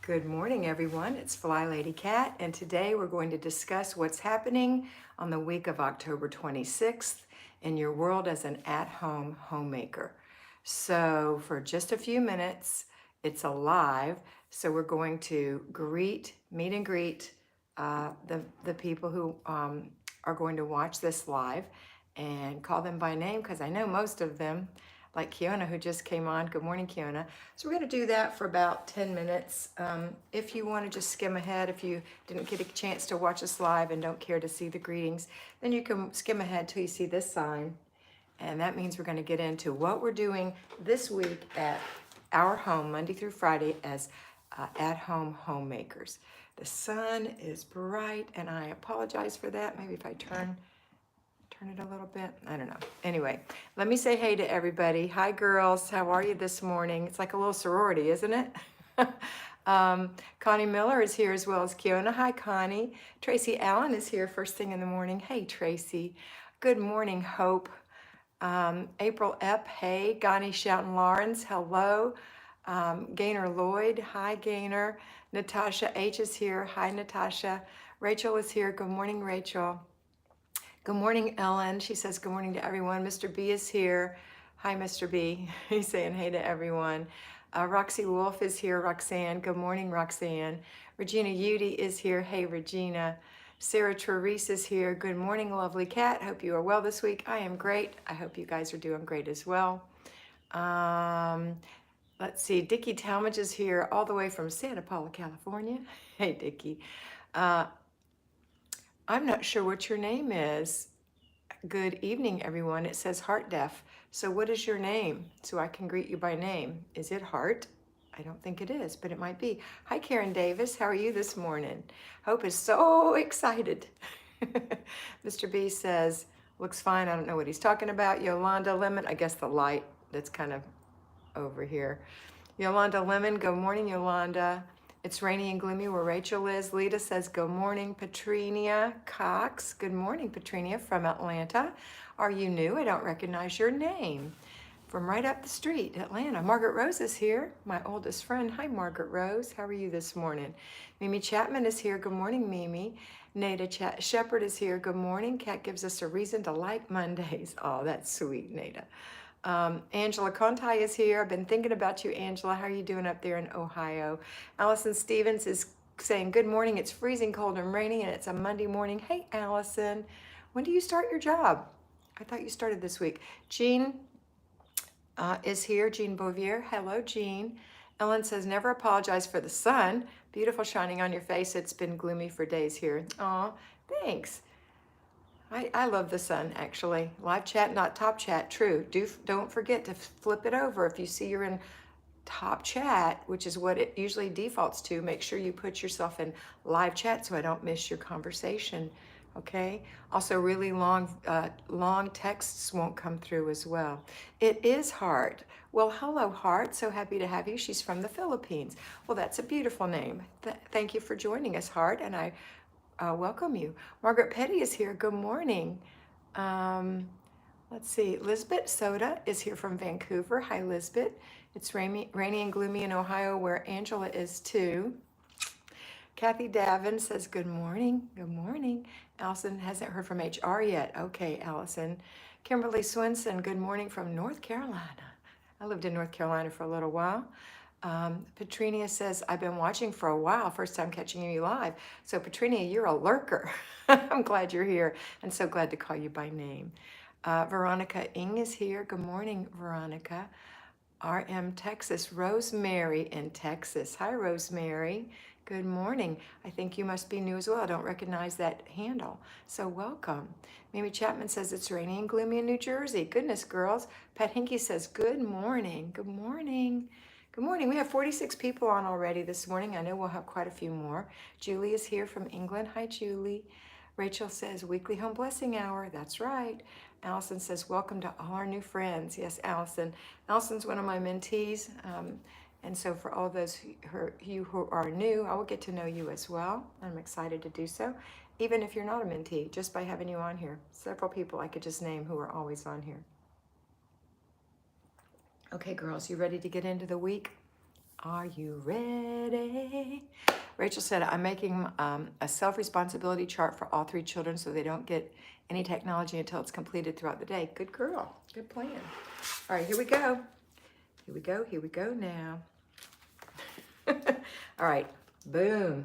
Good morning, everyone. It's Flylady Kat, and today we're going to discuss what's happening on the week of October 26th in your world as an at-home homemaker. So for just a few minutes, it's a live, so we're going to meet and greet the people who are going to watch this live and call them by name because I know most of them, like Kiona, who just came on. Good morning, Kiona. So we're going to do that for about 10 minutes. If you want to just skim ahead, if you didn't get a chance to watch us live and don't care to see the greetings, then you can skim ahead till you see this sign. And that means we're going to get into what we're doing this week at our home, Monday through Friday, as at-home homemakers. The sun is bright, and I apologize for that. Maybe if I turn it a little bit. I don't know. Anyway, let me say hey to everybody. Hi, girls. How are you this morning? It's like a little sorority, isn't it? Connie Miller is here as well as Kiona. Hi, Connie. Tracy Allen is here first thing in the morning. Hey, Tracy. Good morning, Hope. April Epp. Hey. Gani Shoughton Lawrence. Hello. Gaynor Lloyd. Hi, Gaynor. Natasha H is here. Hi, Natasha. Rachel is here. Good morning, Rachel. Good morning, Ellen. She says good morning to everyone. Mr. B is here. Hi, Mr. B. He's saying hey to everyone. Roxy Wolf is here. Roxanne. Good morning, Roxanne. Regina Udy is here. Hey, Regina. Sarah Therese is here. Good morning, lovely cat. Hope you are well this week. I am great. I hope you guys are doing great as well. Let's see. Dickie Talmadge is here all the way from Santa Paula, California. Hey, Dickie. I'm not sure what your name is. Good evening, everyone. It says Heart Deaf. So what is your name? So I can greet you by name. Is it Heart? I don't think it is, but it might be. Hi, Karen Davis. How are you this morning? Hope is so excited. Mr. B says, looks fine. I don't know what he's talking about. Yolanda Lemon. I guess the light that's kind of over here. Yolanda Lemon. Good morning, Yolanda. It's rainy and gloomy where Rachel is. Lita says, good morning, Petrinia Cox. Good morning, Petrinia from Atlanta. Are you new? I don't recognize your name. From right up the street, Atlanta. Margaret Rose is here, my oldest friend. Hi, Margaret Rose. How are you this morning? Mimi Chapman is here. Good morning, Mimi. Nada Shepherd is here. Good morning. Kat gives us a reason to like Mondays. Oh, that's sweet, Nada. Angela Conti is here. I've been thinking about you, Angela. How are you doing up there in Ohio? Allison Stevens is saying, good morning. It's freezing cold and rainy, and it's a Monday morning. Hey, Allison. When do you start your job? I thought you started this week. Jean is here. Jean Bouvier. Hello, Jean. Ellen says, never apologize for the sun. Beautiful shining on your face. It's been gloomy for days here. Aw, thanks. I love the sun, actually. Live chat, not top chat, true. Don't forget to flip it over. If you see you're in top chat, which is what it usually defaults to, make sure you put yourself in live chat so I don't miss your conversation, okay? Also, really long texts won't come through as well. It is Heart. Well, hello, Heart. So happy to have you. She's from the Philippines. Well, that's a beautiful name. Thank you for joining us, Heart, and I welcome you. Margaret Petty is here. Good morning. Let's see. Lisbeth Soda is here from Vancouver. Hi, Lisbeth. It's rainy and gloomy in Ohio where Angela is too. Kathy Davin says, good morning. Good morning. Allison hasn't heard from HR yet. Okay, Allison. Kimberly Swinson, good morning from North Carolina. I lived in North Carolina for a little while. Petrinia says, I've been watching for a while, first time catching you live. So Petrinia, you're a lurker. I'm glad you're here and so glad to call you by name. Veronica Ing is here. Good morning, Veronica. RM Texas, Rosemary in Texas. Hi, Rosemary. Good morning. I think you must be new as well. I don't recognize that handle. So welcome. Mimi Chapman says it's rainy and gloomy in New Jersey. Goodness, girls. Pat Hinkie says, good morning. Good morning. Good morning. We have 46 people on already this morning. I know we'll have quite a few more. Julie is here from England. Hi, Julie. Rachel says, weekly home blessing hour. That's right. Allison says, welcome to all our new friends. Yes, Allison. Allison's one of my mentees. And so for all those you who are new, I will get to know you as well. I'm excited to do so. Even if you're not a mentee, just by having you on here. Several people I could just name who are always on here. Okay, girls, you ready to get into the week? Are you ready? Rachel said, I'm making a self-responsibility chart for all 3 children so they don't get any technology until it's completed throughout the day. Good girl. Good plan. All right, here we go. Here we go. Here we go now. All right. Boom.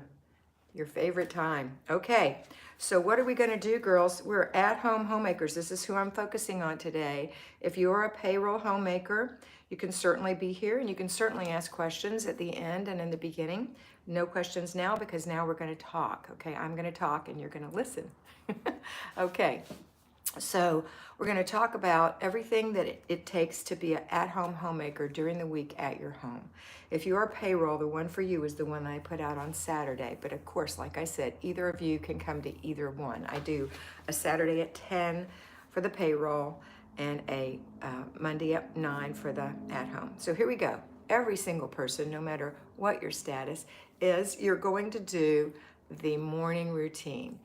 Your favorite time. Okay. So what are we going to do, girls? We're at-home homemakers. This is who I'm focusing on today. If you're a payroll homemaker, you can certainly be here and you can certainly ask questions at the end and in the beginning. No questions now because now we're going to talk. Okay, I'm going to talk and you're going to listen. Okay. So we're going to talk about everything that it takes to be an at-home homemaker during the week at your home. If you are payroll, the one for you is the one I put out on Saturday. But of course, like I said, either of you can come to either one. I do a Saturday at 10 for the payroll and a Monday at 9 for the at-home. So here we go. Every single person, no matter what your status is, you're going to do the morning routine.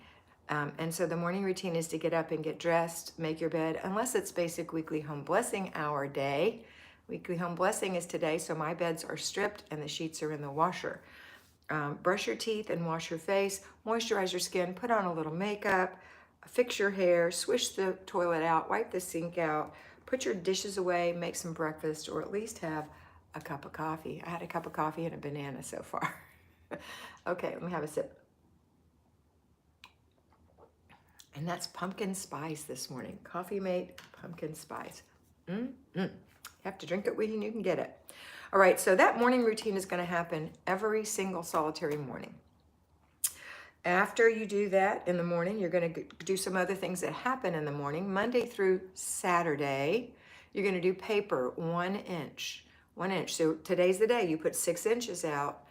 And so the morning routine is to get up and get dressed, make your bed, unless it's basic weekly home blessing hour day. Weekly home blessing is today, so my beds are stripped and the sheets are in the washer. Brush your teeth and wash your face, moisturize your skin, put on a little makeup, fix your hair, swish the toilet out, wipe the sink out, put your dishes away, make some breakfast, or at least have a cup of coffee. I had a cup of coffee and a banana so far. Okay, let me have a sip. And that's pumpkin spice this morning. Coffee mate, pumpkin spice. You have to drink it when you can get it. All right, so that morning routine is going to happen every single solitary morning. After you do that in the morning, you're going to do some other things that happen in the morning. Monday through Saturday, you're going to do paper 1 inch. 1 inch. So today's the day. You put 6 inches out.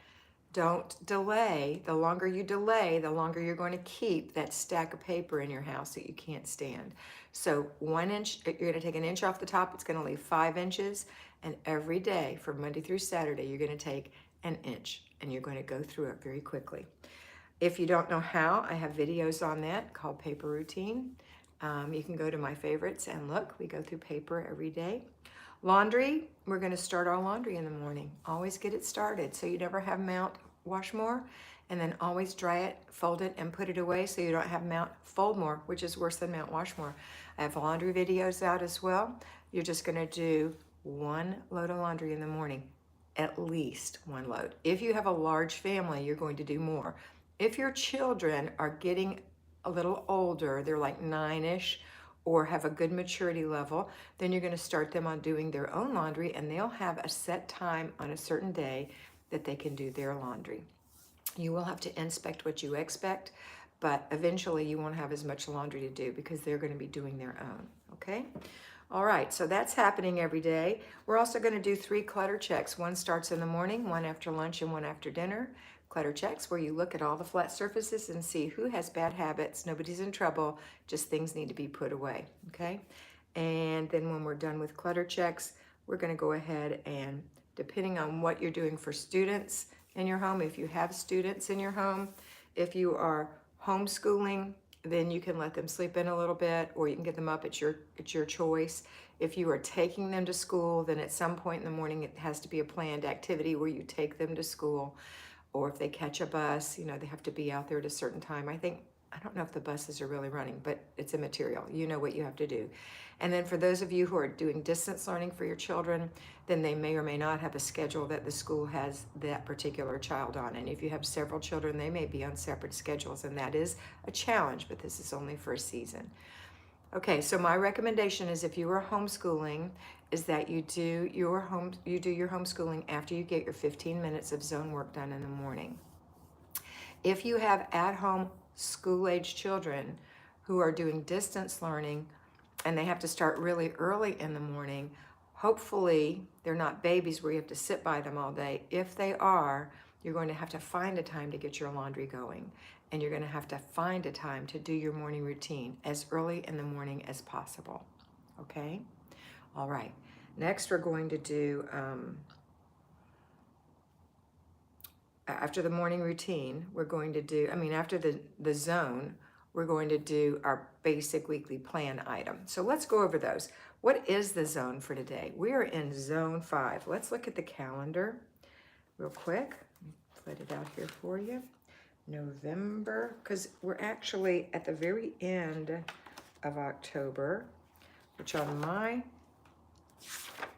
Don't delay. The longer you delay, the longer you're going to keep that stack of paper in your house that you can't stand. So 1 inch, you're going to take an inch off the top. It's going to leave 5 inches. And every day from Monday through Saturday, you're going to take an inch and you're going to go through it very quickly. If you don't know how, I have videos on that called Paper Routine. You can go to my favorites and look. We go through paper every day. Laundry, we're going to start our laundry in the morning. Always get it started so you never have mount wash more, and then always dry it, fold it, and put it away so you don't have mount fold more, which is worse than mount wash more. I have laundry videos out as well. You're just going to do 1 load of laundry in the morning, at least 1 load. If you have a large family, you're going to do more. If your children are getting a little older, they're like 9-ish, or have a good maturity level, then you're going to start them on doing their own laundry, and they'll have a set time on a certain day that they can do their laundry. You will have to inspect what you expect, but eventually you won't have as much laundry to do because they're going to be doing their own, okay? All right, so that's happening every day. We're also going to do 3 clutter checks. 1 starts in the morning, 1 after lunch, and 1 after dinner. Clutter checks where you look at all the flat surfaces and see who has bad habits. Nobody's in trouble, just things need to be put away, okay? And then when we're done with clutter checks, we're going to go ahead and, depending on what you're doing for students in your home, if you have students in your home, if you are homeschooling, then you can let them sleep in a little bit, or you can get them up at your choice. If you are taking them to school, then at some point in the morning it has to be a planned activity where you take them to school. Or if they catch a bus, you know, they have to be out there at a certain time. I don't know if the buses are really running, but it's immaterial. You know what you have to do. And then for those of you who are doing distance learning for your children, then they may or may not have a schedule that the school has that particular child on. And if you have several children, they may be on separate schedules, and that is a challenge, but this is only for a season. Okay, so my recommendation is, if you are homeschooling, is that you do your homeschooling after you get your 15 minutes of zone work done in the morning. If you have at-home school-age children who are doing distance learning and they have to start really early in the morning, hopefully they're not babies where you have to sit by them all day. If they are, you're going to have to find a time to get your laundry going. And you're going to have to find a time to do your morning routine as early in the morning as possible. Okay? All right. Next, we're going to do, after the morning routine, we're going to do, after the zone, we're going to do our basic weekly plan item. So let's go over those. What is the zone for today? We are in zone 5. Let's look at the calendar. real quick. Let it out here for you. November, because we're actually at the very end of October, which on my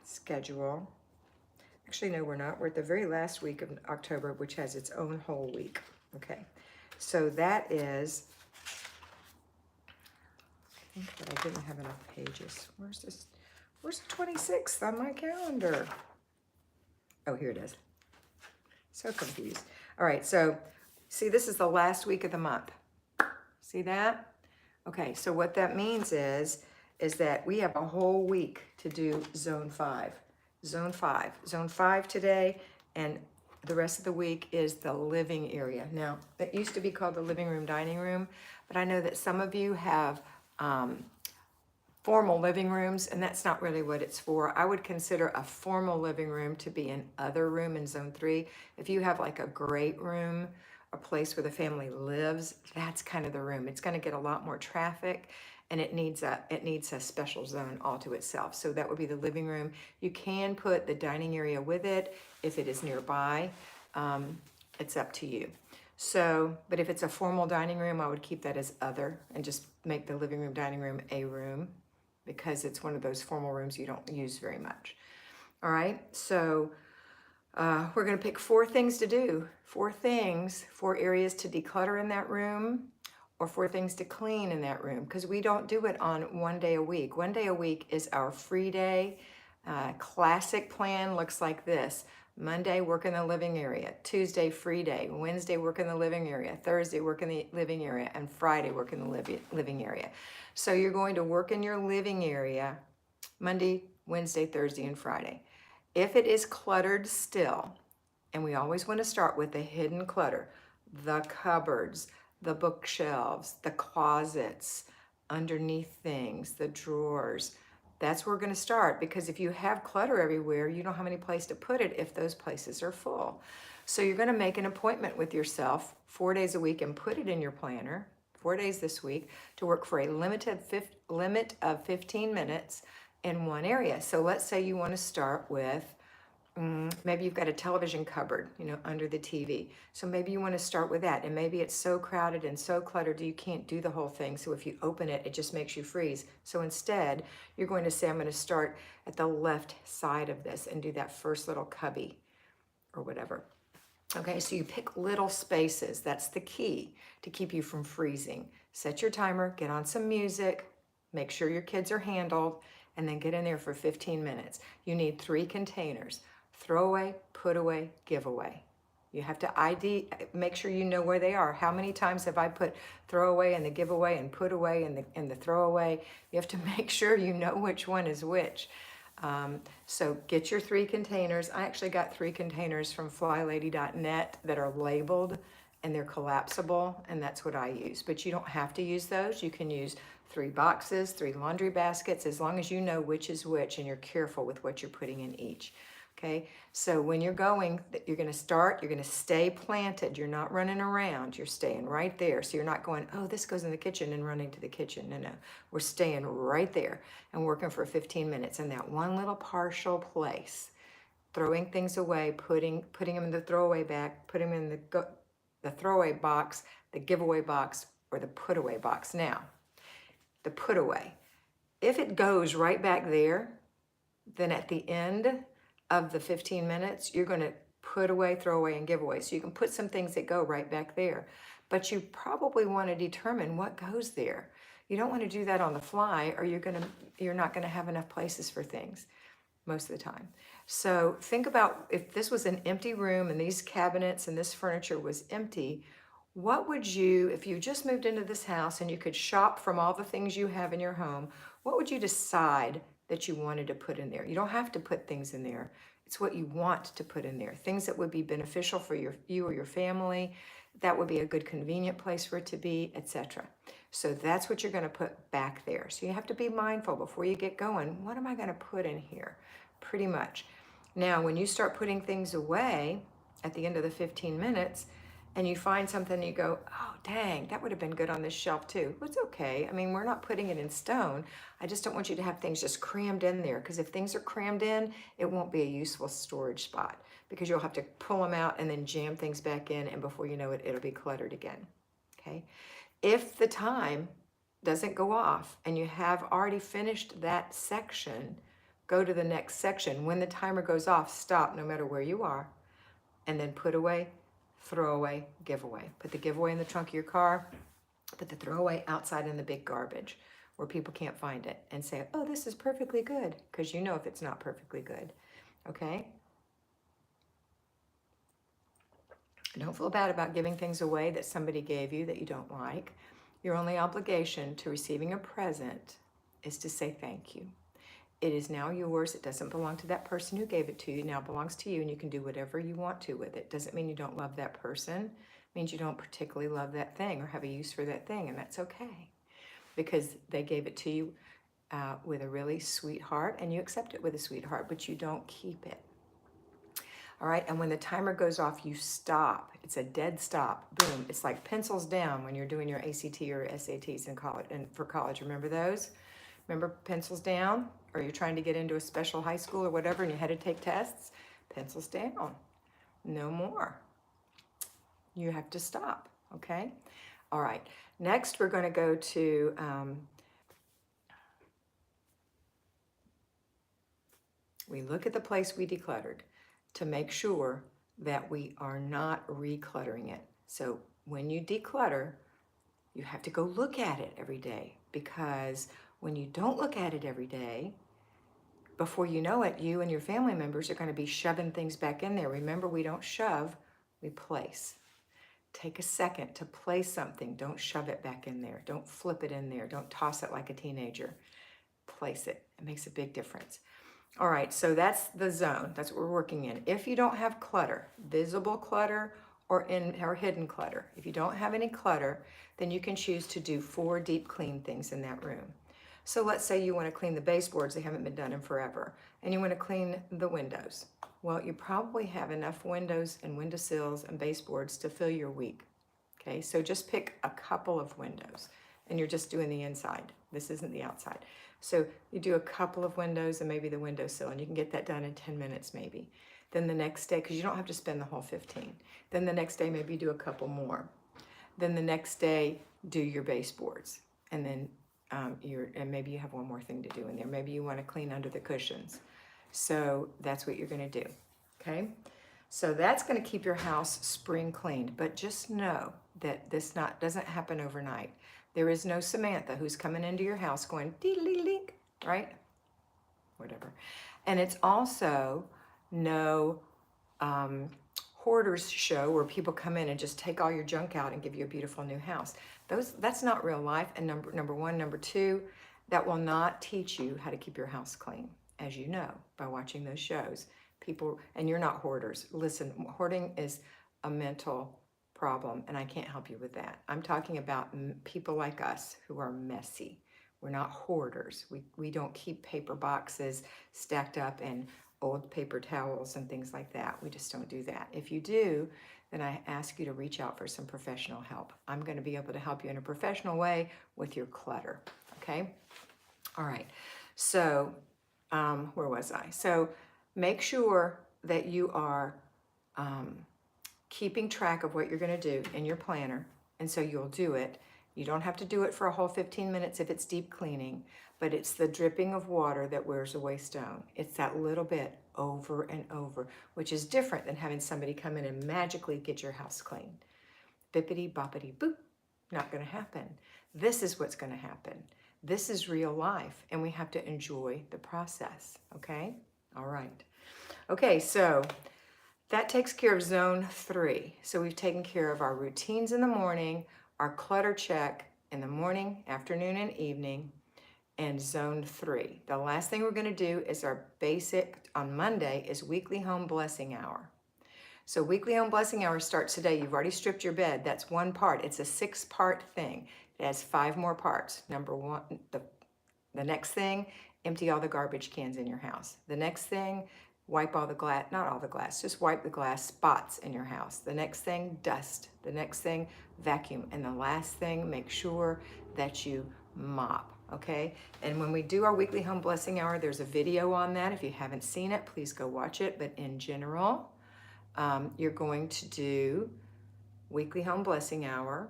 schedule, actually no, we're not. We're at the very last week of October, which has its own whole week. Okay, so that is, I think that I didn't have enough pages. Where's this? Where's the 26th on my calendar? Oh, here it is. So confused. All right, so see, this is the last week of the month. See that? Okay, so what that means is that we have a whole week to do zone 5. Zone 5. Zone 5 today, and the rest of the week is the living area. Now, that used to be called the living room, dining room, but I know that some of you have formal living rooms, and that's not really what it's for. I would consider a formal living room to be an other room in zone 3. If you have like a great room, a place where the family lives, that's kind of the room. It's going to get a lot more traffic, and it needs a special zone all to itself. So that would be the living room. You can put the dining area with it if it is nearby. It's up to you. So, but if it's a formal dining room, I would keep that as other and just make the living room, dining room a room, because it's one of those formal rooms you don't use very much. All right, so we're going to pick 4 things to do. 4 things, 4 areas to declutter in that room, or 4 things to clean in that room, because we don't do it on one day a week. One day a week is our free day. Classic plan looks like this. Monday, work in the living area. Tuesday, free day. Wednesday, work in the living area. Thursday, work in the living area. And Friday, work in the living area. So you're going to work in your living area Monday, Wednesday, Thursday, and Friday. If it is cluttered still, and we always want to start with the hidden clutter, the cupboards, the bookshelves, the closets, underneath things, the drawers, that's where we're going to start, because if you have clutter everywhere, you don't have any place to put it if those places are full. So you're going to make an appointment with yourself 4 days a week and put it in your planner, 4 days this week, to work for a limit of 15 minutes in one area. So let's say you want to start with, maybe you've got a television cupboard, under the TV. So maybe you want to start with that. And maybe it's so crowded and so cluttered you can't do the whole thing. So if you open it, it just makes you freeze. So instead, you're going to say, I'm going to start at the left side of this and do that first little cubby or whatever. Okay, so you pick little spaces. That's the key to keep you from freezing. Set your timer, get on some music, make sure your kids are handled, and then get in there for 15 minutes. You need 3 containers. Throw away, put away, give away. You have to make sure you know where they are. How many times have I put throw away and the give away and put away and the throw away? You have to make sure you know which one is which. So get your 3 containers. I actually got 3 containers from Flylady.net that are labeled and they're collapsible, and that's what I use. But you don't have to use those. You can use 3 boxes, 3 laundry baskets, as long as you know which is which and you're careful with what you're putting in each. Okay, so when you're going, you're going to stay planted. You're not running around. You're staying right there. So you're not going, oh, this goes in the kitchen and running to the kitchen. No. We're staying right there and working for 15 minutes in that one little partial place. Throwing things away, putting them in the throwaway bag, putting them in the throwaway box, the giveaway box, or the put away box. Now, the put away. If it goes right back there, then at the end of the 15 minutes, you're going to put away, throw away, and give away. So you can put some things that go right back there. But you probably want to determine what goes there. You don't want to do that on the fly, or you're not going to have enough places for things most of the time. So think about, if this was an empty room and these cabinets and this furniture was empty, what would you, if you just moved into this house and you could shop from all the things you have in your home, what would you decide that you wanted to put in there? You don't have to put things in there. It's what you want to put in there. Things that would be beneficial for you or your family. That would be a good convenient place for it to be, etc. So that's what you're going to put back there. So you have to be mindful before you get going. What am I going to put in here? Pretty much. Now, when you start putting things away at the end of the 15 minutes, and you find something and you go, oh, dang, that would have been good on this shelf too. Well, it's okay. I mean, we're not putting it in stone. I just don't want you to have things just crammed in there, because if things are crammed in, it won't be a useful storage spot, because you'll have to pull them out and then jam things back in, and before you know it, it'll be cluttered again. Okay. If the time doesn't go off and you have already finished that section, go to the next section. When the timer goes off, stop no matter where you are, and then put away, throw away, give away. Put the giveaway in the trunk of your car, put the throwaway outside in the big garbage where people can't find it, and say, oh, this is perfectly good, because you know if it's not perfectly good. Okay? Don't feel bad about giving things away that somebody gave you that you don't like. Your only obligation to receiving a present is to say thank you. It is now yours. It doesn't belong to that person who gave it to you. It now belongs to you, and you can do whatever you want to with it. Doesn't mean you don't love that person. It means you don't particularly love that thing or have a use for that thing, and that's okay, because they gave it to you with a really sweet heart, and you accept it with a sweet heart, but you don't keep it. All right, and when the timer goes off, you stop. It's a dead stop. Boom. It's like pencils down when you're doing your ACT or SATs in college. And for college, remember those? Remember pencils down? Or you're trying to get into a special high school or whatever, and you had to take tests? Pencils down. No more. You have to stop. Okay. All right. Next, we're going to go to we look at the place we decluttered to make sure that we are not recluttering it. So when you declutter, you have to go look at it every day, because when you don't look at it every day, before you know it, you and your family members are going to be shoving things back in there. Remember, we don't shove, we place. Take a second to place something. Don't shove it back in there. Don't flip it in there. Don't toss it like a teenager. Place it. It makes a big difference. All right, so that's the zone. That's what we're working in. If you don't have clutter, visible clutter or hidden clutter, if you don't have any clutter, then you can choose to do 4 deep clean things in that room. So let's say you want to clean the baseboards, they haven't been done in forever, and you want to clean the windows. Well, you probably have enough windows and windowsills and baseboards to fill your week. Okay, so just pick a couple of windows, and you're just doing the inside. This isn't the outside. So you do a couple of windows and maybe the windowsill, and you can get that done in 10 minutes maybe. Then the next day, because you don't have to spend the whole 15. Then the next day, maybe do a couple more. Then the next day, do your baseboards. And then and maybe you have one more thing to do in there. Maybe you want to clean under the cushions. So that's what you're going to do. Okay? So that's going to keep your house spring cleaned. But just know that this doesn't happen overnight. There is no Samantha who's coming into your house going, dee-lee-link, right? Whatever. And it's also no hoarders show where people come in and just take all your junk out and give you a beautiful new house. That's not real life. And number one. Number two, that will not teach you how to keep your house clean, as you know, by watching those shows. People, and you're not hoarders. Listen, hoarding is a mental problem, and I can't help you with that. I'm talking about people like us who are messy. We're not hoarders. We don't keep paper boxes stacked up and old paper towels and things like that. We just don't do that. If you do, then I ask you to reach out for some professional help. I'm going to be able to help you in a professional way with your clutter. Okay? All right. So, where was I? So, make sure that you are keeping track of what you're going to do in your planner, and so you'll do it. You don't have to do it for a whole 15 minutes if it's deep cleaning, but it's the dripping of water that wears away stone. It's that little bit over and over, which is different than having somebody come in and magically get your house clean. Bippity boppity boop, not going to happen. This is what's going to happen. This is real life, and we have to enjoy the process, okay? All right. Okay, so that takes care of zone 3. So we've taken care of our routines in the morning, our clutter check in the morning, afternoon, and evening, and zone 3. The last thing we're going to do is our basic, on Monday, is weekly home blessing hour. So weekly home blessing hour starts today. You've already stripped your bed. That's one part. It's a 6-part thing. It has 5 more parts. Number 1, the next thing, empty all the garbage cans in your house. The next thing, wipe all the glass, not all the glass, just wipe the glass spots in your house. The next thing, dust. The next thing, vacuum. And the last thing, make sure that you mop, okay? And when we do our weekly home blessing hour, there's a video on that. If you haven't seen it, please go watch it. But in general, you're going to do weekly home blessing hour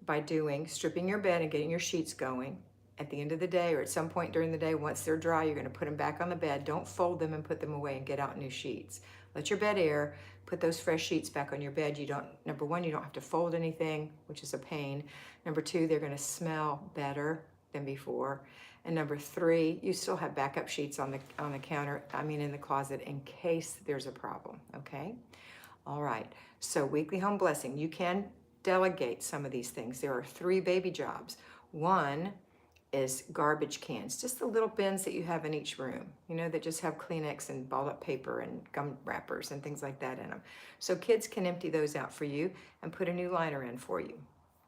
by stripping your bed and getting your sheets going. At the end of the day or at some point during the day, once they're dry, you're going to put them back on the bed. Don't fold them and put them away and get out new sheets. Let your bed air, put those fresh sheets back on your bed. Number one, you don't have to fold anything, which is a pain. Number two, they're going to smell better than before. And number three, you still have backup sheets on the counter, in the closet in case there's a problem, okay? All right, so weekly home blessing, you can delegate some of these things. There are 3 baby jobs. One is garbage cans, just the little bins that you have in each room, that just have Kleenex and balled up paper and gum wrappers and things like that in them. So kids can empty those out for you and put a new liner in for you.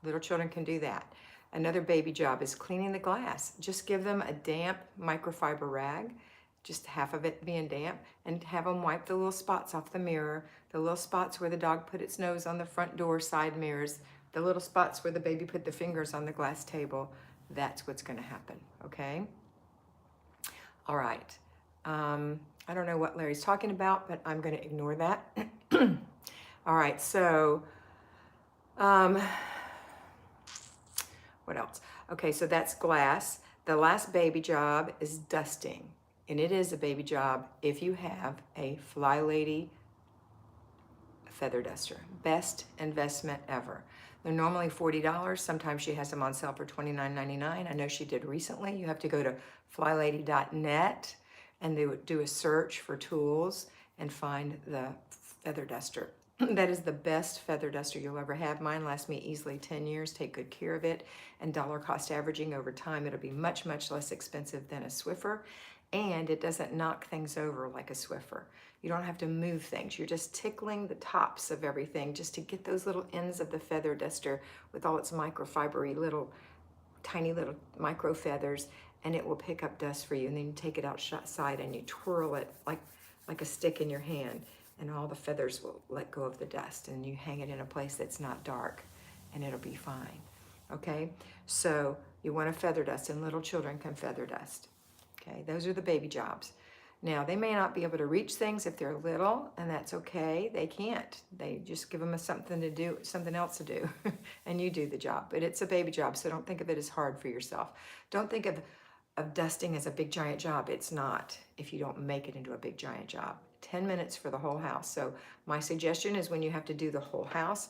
Little children can do that. Another baby job is cleaning the glass. Just give them a damp microfiber rag, just half of it being damp, and have them wipe the little spots off the mirror, the little spots where the dog put its nose on the front door side mirrors, the little spots where the baby put the fingers on the glass table. That's what's going to happen, okay? All right. I don't know what Larry's talking about, but I'm going to ignore that. All right, so what else? Okay, so that's glass. The last baby job is dusting, and it is a baby job if you have a Flylady feather duster. Best investment ever. They're normally $40. Sometimes she has them on sale for $29.99. I know she did recently. You have to go to flylady.net and do a search for tools and find the feather duster. That is the best feather duster you'll ever have. Mine lasts me easily 10 years. Take good care of it. And dollar cost averaging over time, it'll be much, much less expensive than a Swiffer. And it doesn't knock things over like a Swiffer. You don't have to move things. You're just tickling the tops of everything just to get those little ends of the feather duster with all its microfibery little, tiny little micro feathers, and it will pick up dust for you. And then you take it outside and you twirl it like a stick in your hand, and all the feathers will let go of the dust, and you hang it in a place that's not dark, and it'll be fine. Okay, so you want to feather dust, and little children can feather dust. Okay, those are the baby jobs. Now, they may not be able to reach things if they're little, and that's okay. They can't. They just give them something to do, something else to do, and you do the job. But it's a baby job, so don't think of it as hard for yourself. Don't think of dusting as a big giant job. It's not if you don't make it into a big giant job. 10 minutes for the whole house. So my suggestion is when you have to do the whole house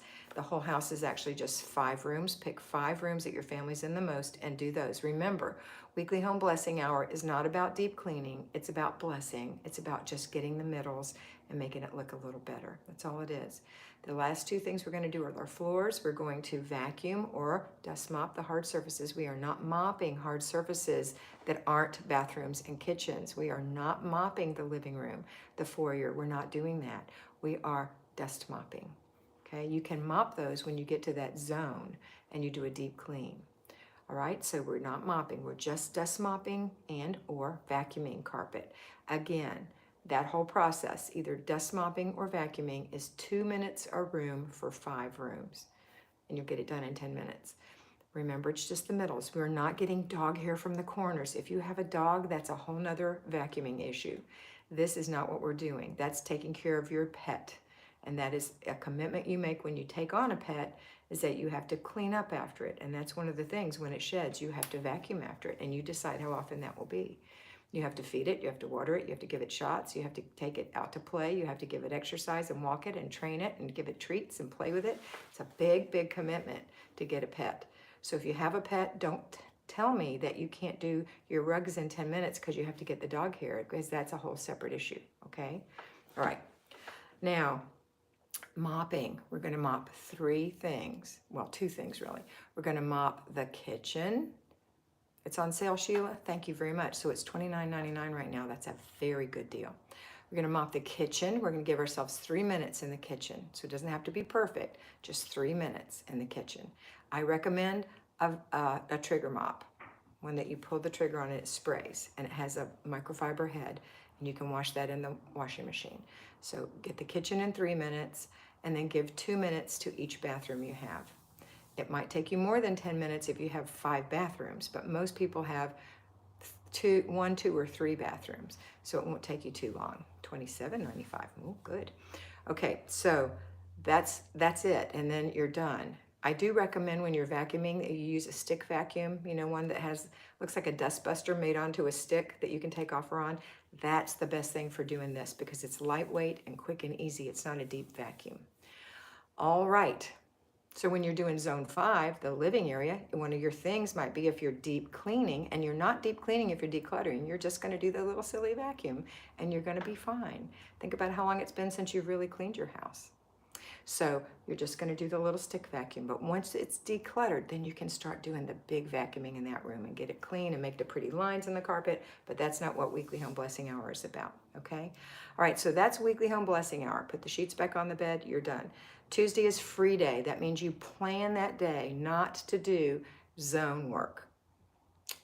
is actually just 5 rooms. Pick 5 rooms that your family's in the most and do those. Remember, weekly home blessing hour is not about deep cleaning. It's about blessing. It's about just getting the middles and making it look a little better. That's all it is. The last 2 things we're going to do are our floors. We're going to vacuum or dust mop the hard surfaces. We are not mopping hard surfaces that aren't bathrooms and kitchens. We are not mopping the living room, the foyer. We're not doing that. We are dust mopping. Okay, you can mop those when you get to that zone and you do a deep clean. All right, so we're not mopping. We're just dust mopping and or vacuuming carpet. Again, that whole process, either dust mopping or vacuuming, is 2 minutes a room for 5 rooms, and you'll get it done in 10 minutes. Remember, it's just the middles. We're not getting dog hair from the corners. If you have a dog, that's a whole nother vacuuming issue. This is not what we're doing. That's taking care of your pet, and that is a commitment you make when you take on a pet, is that you have to clean up after it, and that's one of the things. When it sheds, you have to vacuum after it, and you decide how often that will be. You have to feed it, you have to water it, you have to give it shots, you have to take it out to play, you have to give it exercise and walk it and train it and give it treats and play with it. It's a big, big commitment to get a pet. So if you have a pet, don't tell me that you can't do your rugs in 10 minutes because you have to get the dog hair, because that's a whole separate issue, okay? All right, now, mopping. We're gonna mop 3 things, well, 2 things really. We're gonna mop the kitchen. It's on sale, Sheila. Thank you very much. So it's $29.99 right now. That's a very good deal. We're going to mop the kitchen. We're going to give ourselves 3 minutes in the kitchen. So it doesn't have to be perfect, just 3 minutes in the kitchen. I recommend a trigger mop, one that you pull the trigger on and it sprays, and it has a microfiber head, and you can wash that in the washing machine. So get the kitchen in 3 minutes, and then give 2 minutes to each bathroom you have. It might take you more than 10 minutes if you have 5 bathrooms, but most people have 1, 2, or 3 bathrooms, so it won't take you too long. $27.95. Oh, good. Okay, so that's it, and then you're done. I do recommend when you're vacuuming that you use a stick vacuum, one that looks like a dust buster made onto a stick that you can take off or on. That's the best thing for doing this because it's lightweight and quick and easy. It's not a deep vacuum. All right. So when you're doing zone 5, the living area, one of your things might be if you're deep cleaning, and you're not deep cleaning if you're decluttering, you're just going to do the little silly vacuum and you're going to be fine. Think about how long it's been since you've really cleaned your house. So you're just going to do the little stick vacuum. But once it's decluttered, then you can start doing the big vacuuming in that room and get it clean and make the pretty lines in the carpet. But that's not what Weekly Home Blessing Hour is about, okay? All right, so that's Weekly Home Blessing Hour. Put the sheets back on the bed, you're done. Tuesday is free day. That means you plan that day not to do zone work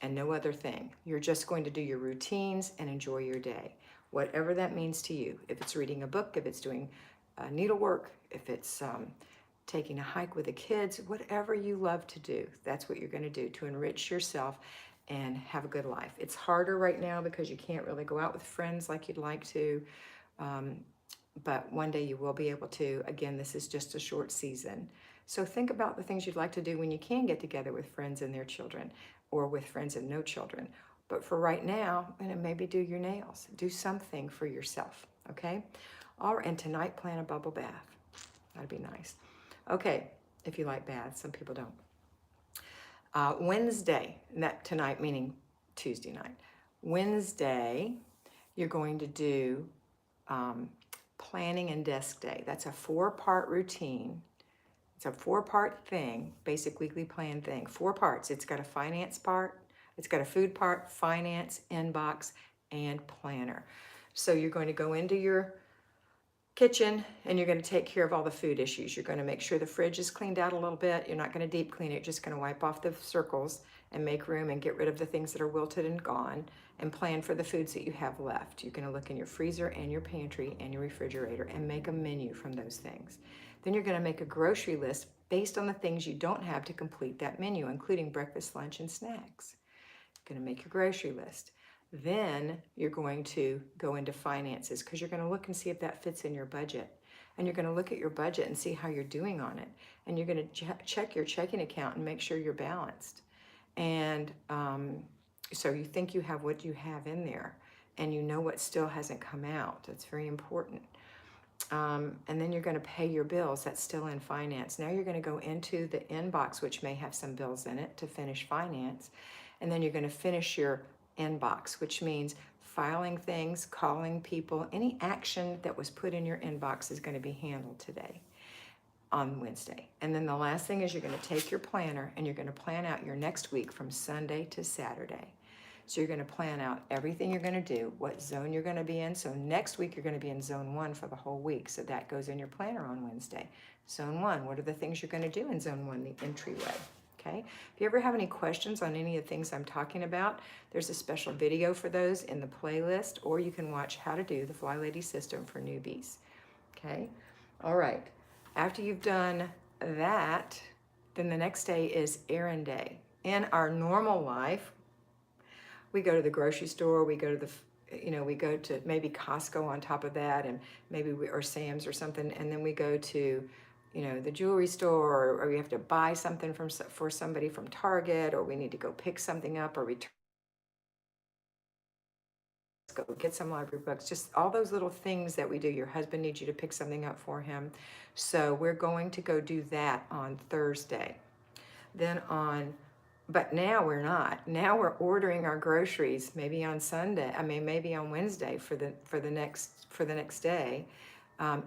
and no other thing. You're just going to do your routines and enjoy your day, whatever that means to you. If it's reading a book, if it's doing needlework, if it's taking a hike with the kids, whatever you love to do, that's what you're going to do to enrich yourself and have a good life. It's harder right now because you can't really go out with friends like you'd like to, but one day you will be able to. Again, this is just a short season. So think about the things you'd like to do when you can get together with friends and their children, or with friends and no children. But for right now, maybe do your nails. Do something for yourself, okay? And tonight, plan a bubble bath. That'd be nice. Okay, if you like baths, some people don't. Wednesday, tonight meaning Tuesday night. Wednesday, you're going to do planning and desk day. That's a 4-part routine. It's a 4-part thing, basic weekly plan thing. 4 parts. It's got a finance part, it's got a food part, finance, inbox, and planner. So you're going to go into your kitchen and you're going to take care of all the food issues. You're going to make sure the fridge is cleaned out a little bit. You're not going to deep clean it. You're just going to wipe off the circles and make room and get rid of the things that are wilted and gone, and plan for the foods that you have left. You're going to look in your freezer and your pantry and your refrigerator and make a menu from those things. Then you're going to make a grocery list based on the things you don't have to complete that menu, including breakfast, lunch, and snacks. You're going to make your grocery list. Then you're going to go into finances because you're going to look and see if that fits in your budget. And you're going to look at your budget and see how you're doing on it. And you're going to check your checking account and make sure you're balanced. And so you think you have what you have in there, and you know what still hasn't come out. That's very important. And then you're going to pay your bills. That's still in finance. Now you're going to go into the inbox, which may have some bills in it, to finish finance. And then you're going to finish your inbox, which means filing things, calling people. Any action that was put in your inbox is going to be handled today on Wednesday. And then the last thing is you're going to take your planner and you're going to plan out your next week from Sunday to Saturday. So you're going to plan out everything you're going to do, what zone you're going to be in. So next week you're going to be in zone 1 for the whole week. So that goes in your planner on Wednesday. Zone 1, what are the things you're going to do in zone 1, the entryway? Okay. If you ever have any questions on any of the things I'm talking about, there's a special video for those in the playlist, or you can watch how to do the Flylady system for newbies. Okay. All right. After you've done that, then the next day is errand day. In our normal life, we go to the grocery store, we go to we go to maybe Costco on top of that, and maybe or Sam's or something, and then we go to, the jewelry store, or we have to buy something for somebody from Target, or we need to go pick something up or return. Go get some library books, just all those little things that we do. Your husband needs you to pick something up for him. So we're going to go do that on Thursday. But now we're not. Now we're ordering our groceries maybe on Sunday. Maybe on Wednesday for the next day.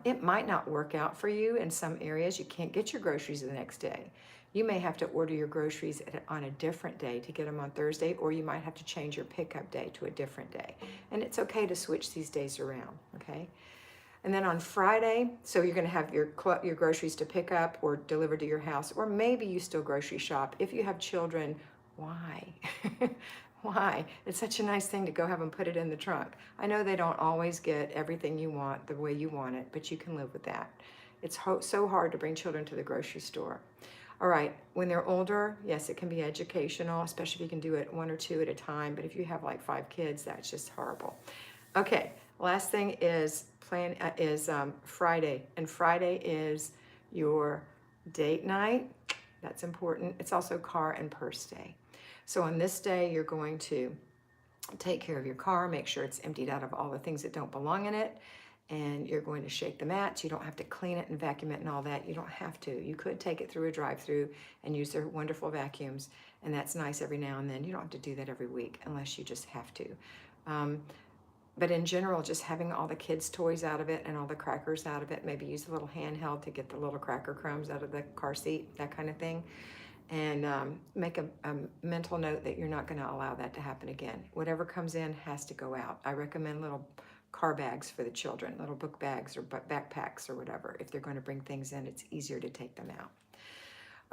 It might not work out for you in some areas. You can't get your groceries the next day. You may have to order your groceries on a different day to get them on Thursday, or you might have to change your pickup day to a different day. And it's okay to switch these days around, okay? And then on Friday, so you're going to have your groceries to pick up or delivered to your house, or maybe you still grocery shop. If you have children, why? Why? It's such a nice thing to go have them put it in the trunk. I know they don't always get everything you want the way you want it, but you can live with that. It's so hard to bring children to the grocery store. All right, when they're older, yes, it can be educational, especially if you can do it one or two at a time. But if you have like 5 kids, that's just horrible. Okay, last thing is Friday, and Friday is your date night. That's important. It's also car and purse day. So on this day, you're going to take care of your car, make sure it's emptied out of all the things that don't belong in it, and you're going to shake the mats. You don't have to clean it and vacuum it and all that. You don't have to. You could take it through a drive-through and use their wonderful vacuums, and that's nice every now and then. You don't have to do that every week unless you just have to. But in general, just having all the kids' toys out of it and all the crackers out of it, maybe use a little handheld to get the little cracker crumbs out of the car seat, that kind of thing. And make a mental note that you're not going to allow that to happen again. Whatever comes in has to go out. I recommend little car bags for the children, little book bags or backpacks or whatever. If they're going to bring things in, it's easier to take them out.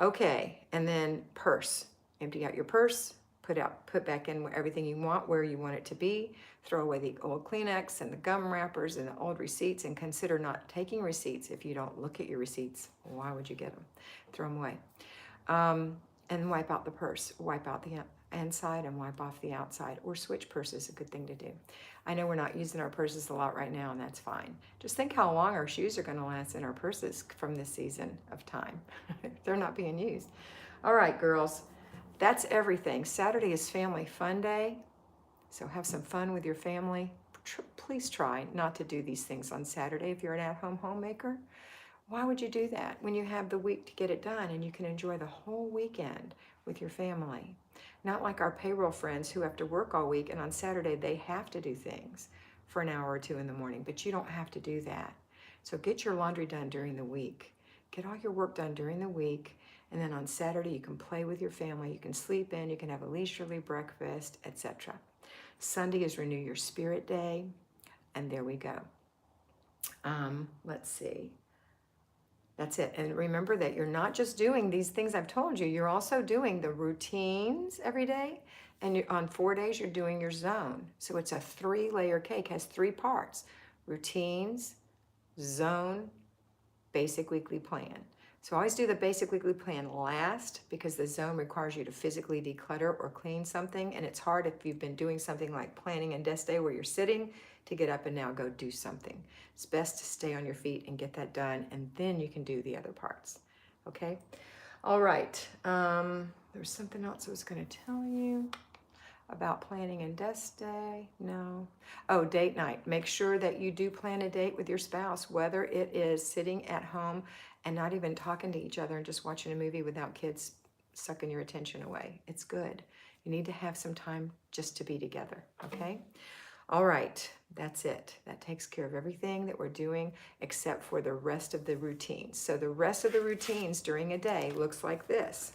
Okay, and then purse. Empty out your purse, put back in everything you want where you want it to be. Throw away the old Kleenex and the gum wrappers and the old receipts, and consider not taking receipts if you don't look at your receipts. Why would you get them? Throw them away. And wipe out the purse. Wipe out the inside and wipe off the outside, or switch purses. A good thing to do. I know we're not using our purses a lot right now, and that's fine. Just think how long our shoes are going to last in our purses from this season of time. They're not being used. All right, girls, that's everything. Saturday is family fun day, so have some fun with your family. Please try not to do these things on Saturday if you're an at-home homemaker. Why would you do that when you have the week to get it done and you can enjoy the whole weekend with your family? Not like our payroll friends who have to work all week, and on Saturday they have to do things for an hour or two in the morning, but you don't have to do that. So get your laundry done during the week. Get all your work done during the week, and then on Saturday you can play with your family, you can sleep in, you can have a leisurely breakfast, etc. Sunday is Renew Your Spirit Day, and there we go. Let's see. That's it. And remember that you're not just doing these things I've told you, you're also doing the routines every day. And on 4 days, you're doing your zone. So it's a 3-layer cake, has 3 parts: routines, zone, basic weekly plan. So I always do the basic weekly plan last, because the zone requires you to physically declutter or clean something. And it's hard if you've been doing something like planning and desk day where you're sitting to get up and now go do something. It's best to stay on your feet and get that done, and then you can do the other parts. Okay? All right. There's something else I was going to tell you about planning and desk day. No. Oh, date night. Make sure that you do plan a date with your spouse, whether it is sitting at home and not even talking to each other and just watching a movie without kids sucking your attention away. It's good. You need to have some time just to be together, okay? All right, that's it. That takes care of everything that we're doing except for the rest of the routines. So the rest of the routines during a day looks like this.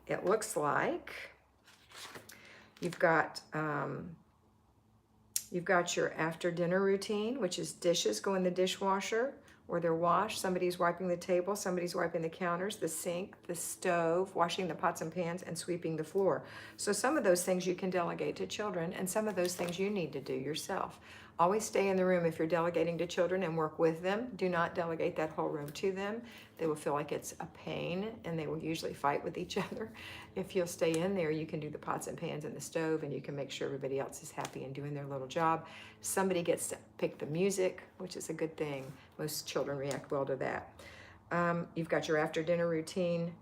It looks like you've got your after dinner routine, which is dishes go in the dishwasher or they're washed. Somebody's wiping the table, somebody's wiping the counters, the sink, the stove, washing the pots and pans, and sweeping the floor. So some of those things you can delegate to children, and some of those things you need to do yourself. Always stay in the room if you're delegating to children and work with them. Do not delegate that whole room to them. They will feel like it's a pain, and they will usually fight with each other. If you'll stay in there, you can do the pots and pans and the stove, and you can make sure everybody else is happy and doing their little job. Somebody gets to pick the music, which is a good thing. Most children react well to that. You've got your after dinner routine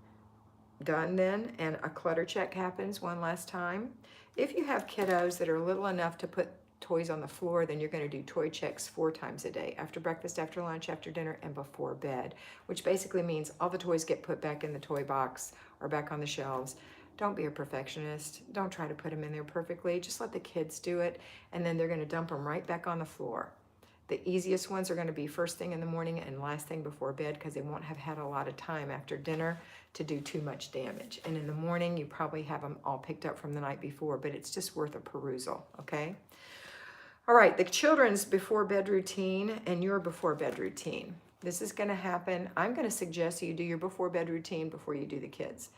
done then, and a clutter check happens one last time. If you have kiddos that are little enough to put toys on the floor, then you're going to do toy checks 4 times a day: after breakfast, after lunch, after dinner, and before bed, which basically means all the toys get put back in the toy box or back on the shelves. Don't be a perfectionist. Don't try to put them in there perfectly. Just let the kids do it, and then they're going to dump them right back on the floor. The easiest ones are going to be first thing in the morning and last thing before bed, because they won't have had a lot of time after dinner to do too much damage. And in the morning, you probably have them all picked up from the night before, but it's just worth a perusal, okay? All right, the children's before bed routine and your before bed routine. This is going to happen. I'm going to suggest you do your before bed routine before you do the kids.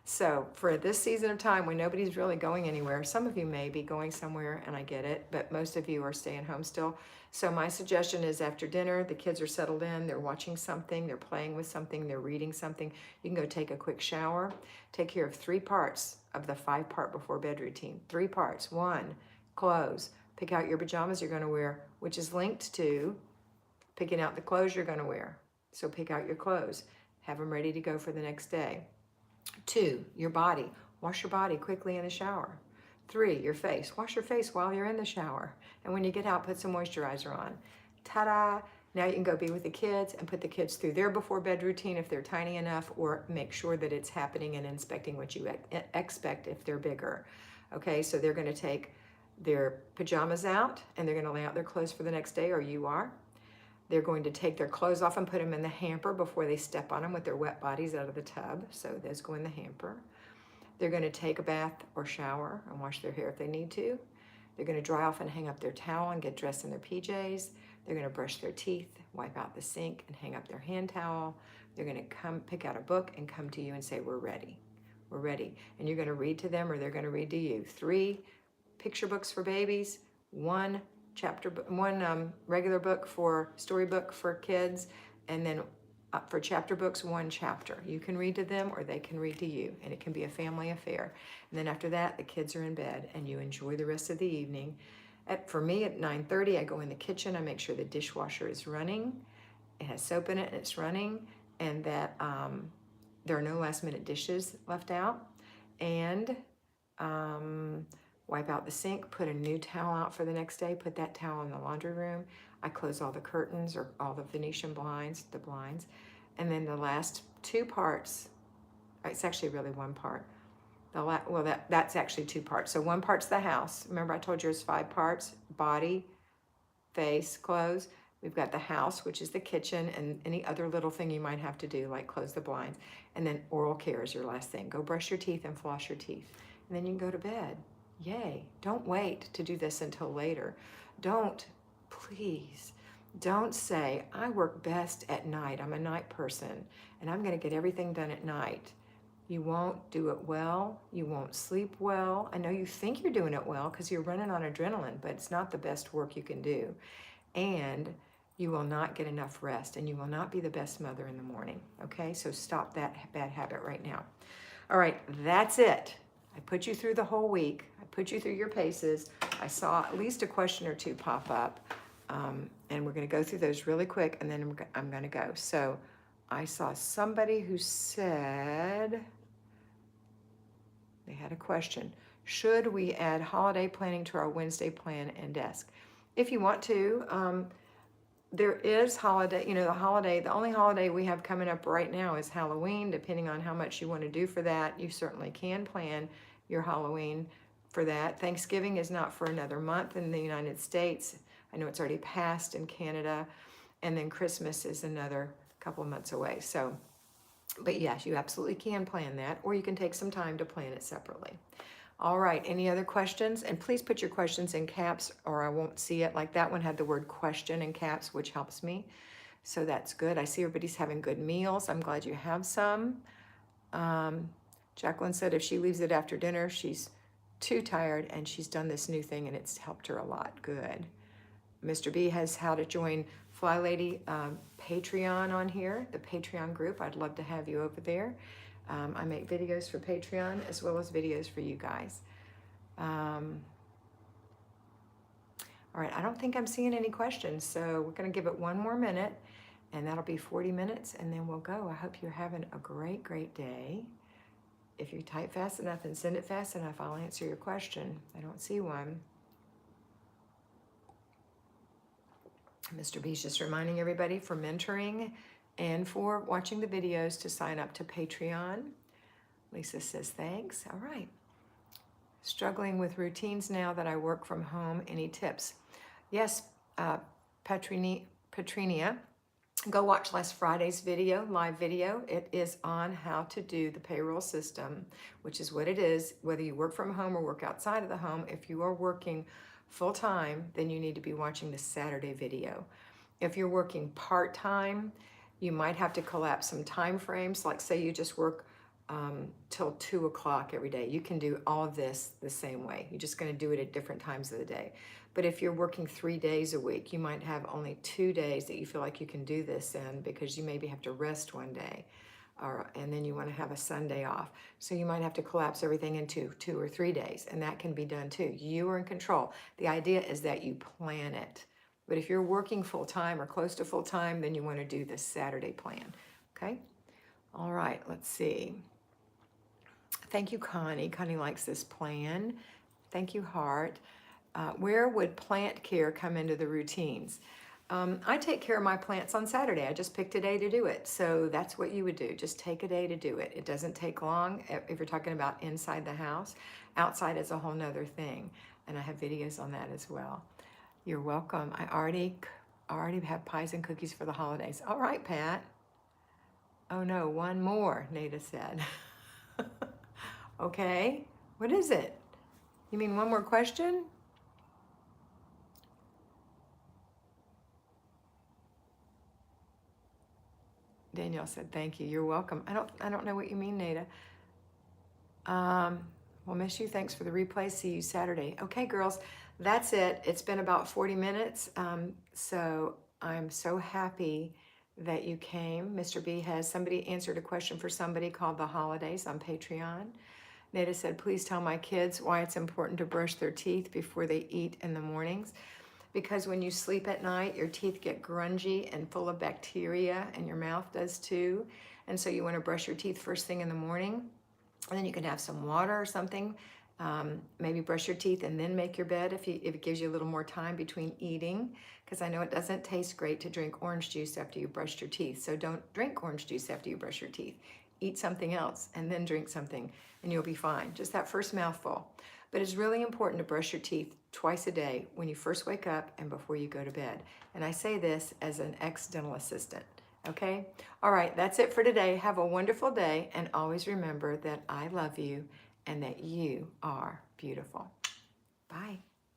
So for this season of time when nobody's really going anywhere, some of you may be going somewhere and I get it, but most of you are staying home still. So my suggestion is after dinner, the kids are settled in, they're watching something, they're playing with something, they're reading something. You can go take a quick shower, take care of 3 parts of the 5-part before bed routine. 3 parts. 1, clothes. Pick out your pajamas you're going to wear, which is linked to picking out the clothes you're going to wear. So pick out your clothes. Have them ready to go for the next day. 2, your body. Wash your body quickly in the shower. 3, your face. Wash your face while you're in the shower. And when you get out, put some moisturizer on. Ta-da! Now you can go be with the kids and put the kids through their before bed routine if they're tiny enough, or make sure that it's happening and inspecting what you expect if they're bigger. Okay, so they're going to take their pajamas out and they're going to lay out their clothes for the next day, or you are. They're going to take their clothes off and put them in the hamper before they step on them with their wet bodies out of the tub. So those go in the hamper. They're going to take a bath or shower and wash their hair if they need to. They're going to dry off and hang up their towel and get dressed in their PJs. They're going to brush their teeth, wipe out the sink, and hang up their hand towel. They're going to come pick out a book and come to you and say, we're ready. We're ready. And you're going to read to them or they're going to read to you. 3 picture books for babies, 1 regular book for storybook for kids, and then for chapter books, 1 chapter. You can read to them or they can read to you, and it can be a family affair. And then after that, the kids are in bed and you enjoy the rest of the evening. For me, at 9:30, I go in the kitchen. I make sure the dishwasher is running. It has soap in it and it's running, and that there are no last minute dishes left out. And wipe out the sink, put a new towel out for the next day, put that towel in the laundry room. I close all the curtains or all the Venetian blinds, the blinds. And then the last 2 parts, it's actually really 1 part. That's actually 2 parts. So 1 part's the house. Remember I told you there's 5 parts: body, face, clothes. We've got the house, which is the kitchen, and any other little thing you might have to do, like close the blinds. And then oral care is your last thing. Go brush your teeth and floss your teeth. And then you can go to bed. Yay. Don't wait to do this until later. Please, don't say, I work best at night. I'm a night person, and I'm going to get everything done at night. You won't do it well. You won't sleep well. I know you think you're doing it well because you're running on adrenaline, but it's not the best work you can do. And you will not get enough rest, and you will not be the best mother in the morning. Okay, so stop that bad habit right now. All right, that's it. I put you through the whole week. I put you through your paces. I saw at least a question or 2 pop up, and we're going to go through those really quick, and then I'm going to go. So I saw somebody who said they had a question. Should we add holiday planning to our Wednesday plan and desk? If you want to, there is holiday, the only holiday we have coming up right now is Halloween. Depending on how much you want to do for that, you certainly can plan your Halloween for that. Thanksgiving is not for another month in the United States. I know it's already passed in Canada. And then Christmas is another couple of months away. So, but yes, you absolutely can plan that, or you can take some time to plan it separately. All right, any other questions? And please put your questions in caps or I won't see it. Like that one had the word question in caps, which helps me. So that's good. I see everybody's having good meals. I'm glad you have some. Jacqueline said if she leaves it after dinner, she's too tired, and she's done this new thing and it's helped her a lot. Good. Mr. B has how to join Flylady Patreon on here, the Patreon group. I'd love to have you over there. I make videos for Patreon as well as videos for you guys. All right, I don't think I'm seeing any questions, so we're going to give it 1 more minute, and that'll be 40 minutes, and then we'll go. I hope you're having a great, great day. If you type fast enough and send it fast enough, I'll answer your question. I don't see one. Mr. B's just reminding everybody for mentoring and for watching the videos to sign up to Patreon. Lisa says thanks. All right. Struggling with routines now that I work from home. Any tips? Yes, Petrinia, go watch last Friday's video, live video. It is on how to do the payroll system, which is what it is, whether you work from home or work outside of the home. If you are working full-time, then you need to be watching the Saturday video. If you're working part-time, you might have to collapse some time frames, like say you just work till 2 o'clock every day. You can do all of this the same way. You're just going to do it at different times of the day. But if you're working 3 days a week, you might have only 2 days that you feel like you can do this in because you maybe have to rest one day. And then you want to have a Sunday off. So you might have to collapse everything into 2 or 3 days, and that can be done too. You are in control. The idea is that you plan it. But if you're working full-time or close to full-time, then you want to do this Saturday plan, okay? All right, let's see. Thank you, Connie. Connie likes this plan. Thank you, Heart. Where would plant care come into the routines? I take care of my plants on Saturday. I just picked a day to do it. So that's what you would do. Just take a day to do it. It doesn't take long if you're talking about inside the house. Outside is a whole nother thing. And I have videos on that as well. You're welcome. I already have pies and cookies for the holidays. All right, Pat. Oh no, one more, Nada said. Okay, what is it? You mean one more question? Danielle said, thank you. You're welcome. I don't know what you mean, Nada. We'll miss you. Thanks for the replay. See you Saturday. Okay, girls, that's it. It's been about 40 minutes. So I'm so happy that you came. Mr. B has somebody answered a question for somebody called The Holidays on Patreon. Nada said, please tell my kids why it's important to brush their teeth before they eat in the mornings. Because when you sleep at night, your teeth get grungy and full of bacteria, and your mouth does too. And so you want to brush your teeth first thing in the morning. And then you can have some water or something. Maybe brush your teeth and then make your bed if it gives you a little more time between eating. Because I know it doesn't taste great to drink orange juice after you brushed your teeth. So don't drink orange juice after you brush your teeth. Eat something else and then drink something and you'll be fine. Just that first mouthful. But it's really important to brush your teeth twice a day when you first wake up and before you go to bed. And I say this as an ex-dental assistant, okay? All right, that's it for today. Have a wonderful day, and always remember that I love you and that you are beautiful. Bye.